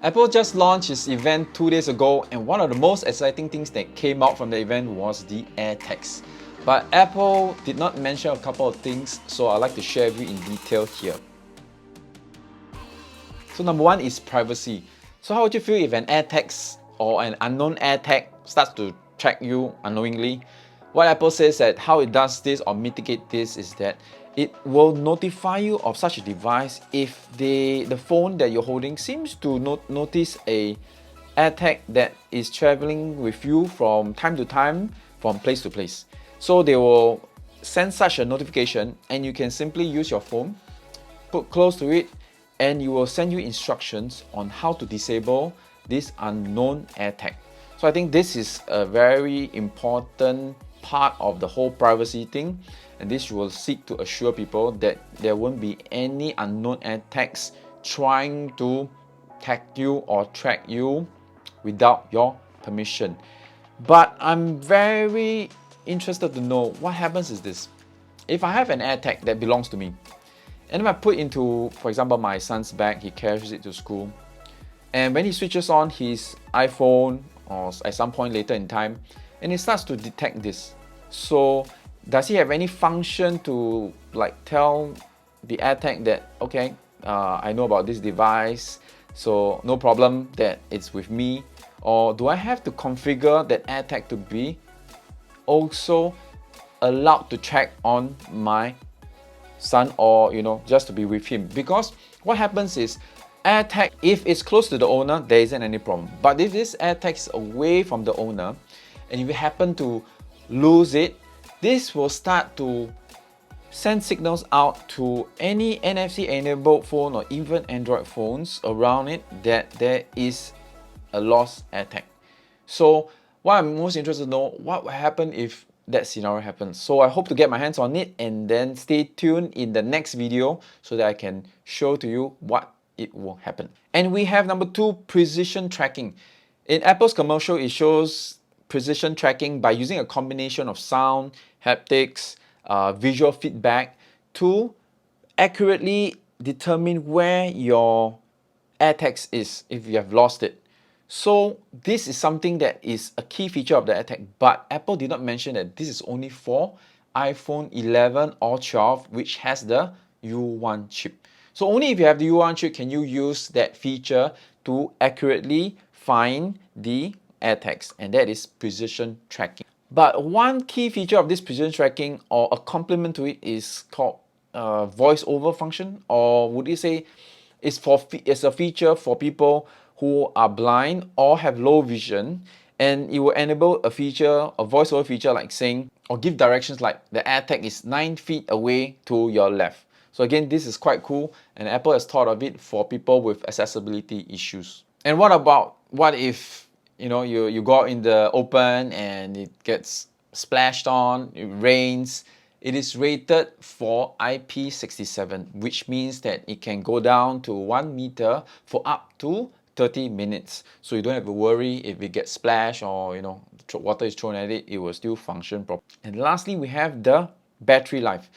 Apple just launched its event 2 days ago, and one of the most exciting things that came out from the event was the AirTags. But Apple did not mention a couple of things, so I'd like to share with you in detail here. So number one is privacy. So how would you feel if an AirTags or an unknown AirTag starts to track you unknowingly? What Apple says that how it does this or mitigate this is that it will notify you of such a device if the phone that you're holding seems to notice a AirTag that is traveling with you from time to time, from place to place. So they will send such a notification, and you can simply use your phone, put close to it, and you will send you instructions on how to disable this unknown AirTag. So I think this is a very important part of the whole privacy thing, and this will seek to assure people that there won't be any unknown AirTags trying to tag you or track you without your permission. But I'm very interested to know what happens is this. If I have an AirTag that belongs to me, and if I put into, for example, my son's bag, he carries it to school, and when he switches on his iPhone or at some point later in time, and it starts to detect this. So does he have any function to like tell the AirTag that, okay, I know about this device, so no problem that it's with me? Or do I have to configure that AirTag to be also allowed to track on my son, or just to be with him? Because what happens is, AirTag, if it's close to the owner, there isn't any problem. But if this AirTag is away from the owner, and if you happen to lose it, this will start to send signals out to any NFC enabled phone or even Android phones around it that there is a lost AirTag. So what I'm most interested to know, what will happen if that scenario happens? So I hope to get my hands on it, and then stay tuned in the next video so that I can show to you what it will happen. And we have number two, precision tracking. In Apple's commercial, it shows precision tracking by using a combination of sound, haptics, visual feedback to accurately determine where your AirTags is if you have lost it. So this is something that is a key feature of the AirTag, but Apple did not mention that this is only for iPhone 11 or 12, which has the U1 chip. So only if you have the U1 chip can you use that feature to accurately find the AirTags, and that is precision tracking. But one key feature of this precision tracking, or a complement to it, is called voice over function, or would you say it's a feature for people who are blind or have low vision, and it will enable a feature, a voiceover feature, like saying or give directions like the AirTag is 9 feet away to your left. So again, this is quite cool, and Apple has thought of it for people with accessibility issues. And what if you go out in the open and it gets splashed on, it rains? It is rated for IP67, which means that it can go down to 1 meter for up to 30 minutes. So you don't have to worry if it gets splashed or water is thrown at it, it will still function properly. And lastly, we have the battery life.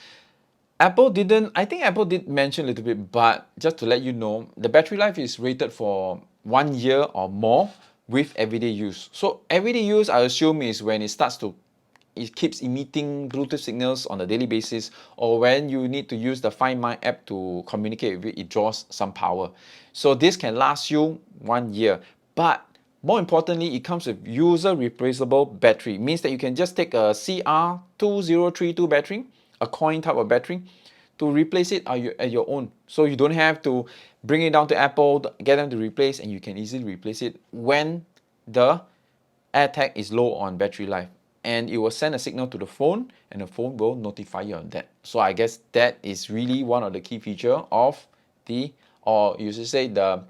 I think Apple did mention a little bit, but just to let you know, the battery life is rated for 1 year or more with everyday use. So everyday use, I assume, is when it keeps emitting Bluetooth signals on a daily basis, or when you need to use the Find My app to communicate with it draws some power. So this can last you 1 year. But more importantly, it comes with user replaceable battery. It means that you can just take a CR2032 battery, a coin type of battery, to replace it at your own. So you don't have to bring it down to Apple, get them to replace, and you can easily replace it when the AirTag is low on battery life. And it will send a signal to the phone, and the phone will notify you on that. So I guess that is really one of the key feature of or you should say the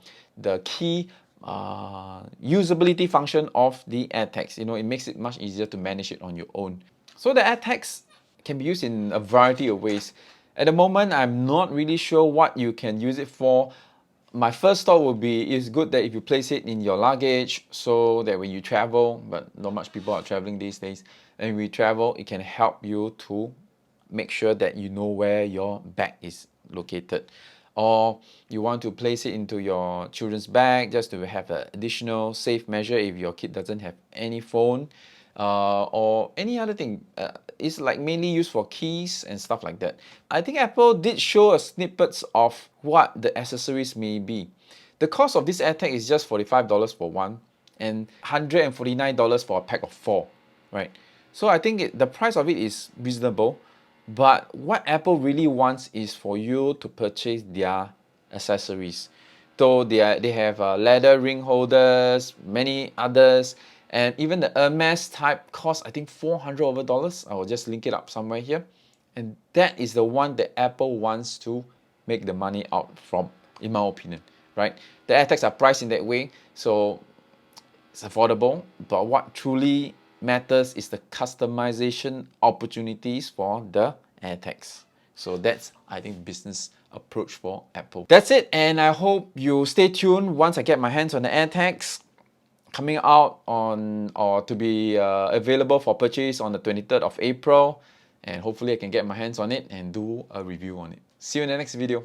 key usability function of the AirTags. It makes it much easier to manage it on your own. So the AirTags can be used in a variety of ways. At the moment, I'm not really sure what you can use it for. My first thought would be, it's good that if you place it in your luggage, so that when you travel, but not much people are traveling these days, and when you travel, it can help you to make sure that you know where your bag is located. or you want to place it into your children's bag just to have an additional safe measure if your kid doesn't have any phone, or any other thing. It's like mainly used for keys and stuff like that. I think Apple did show a snippets of what the accessories may be. The cost of this AirTag is just $45 for one and $149 for a pack of 4, right? So I think the price of it is reasonable, but what Apple really wants is for you to purchase their accessories. So they have leather ring holders, many others, and even the Hermes type cost I think $400 over dollars. I will just link it up somewhere here, and that is the one that Apple wants to make the money out from, in my opinion, right? The AirTags are priced in that way, so it's affordable, but what truly matters is the customization opportunities for the AirTags. So that's, I think, business approach for Apple. That's it, and I hope you stay tuned once I get my hands on the AirTags coming out on, or to be available for purchase on the 23rd of April, and hopefully I can get my hands on it and do a review on it. See you in the next video.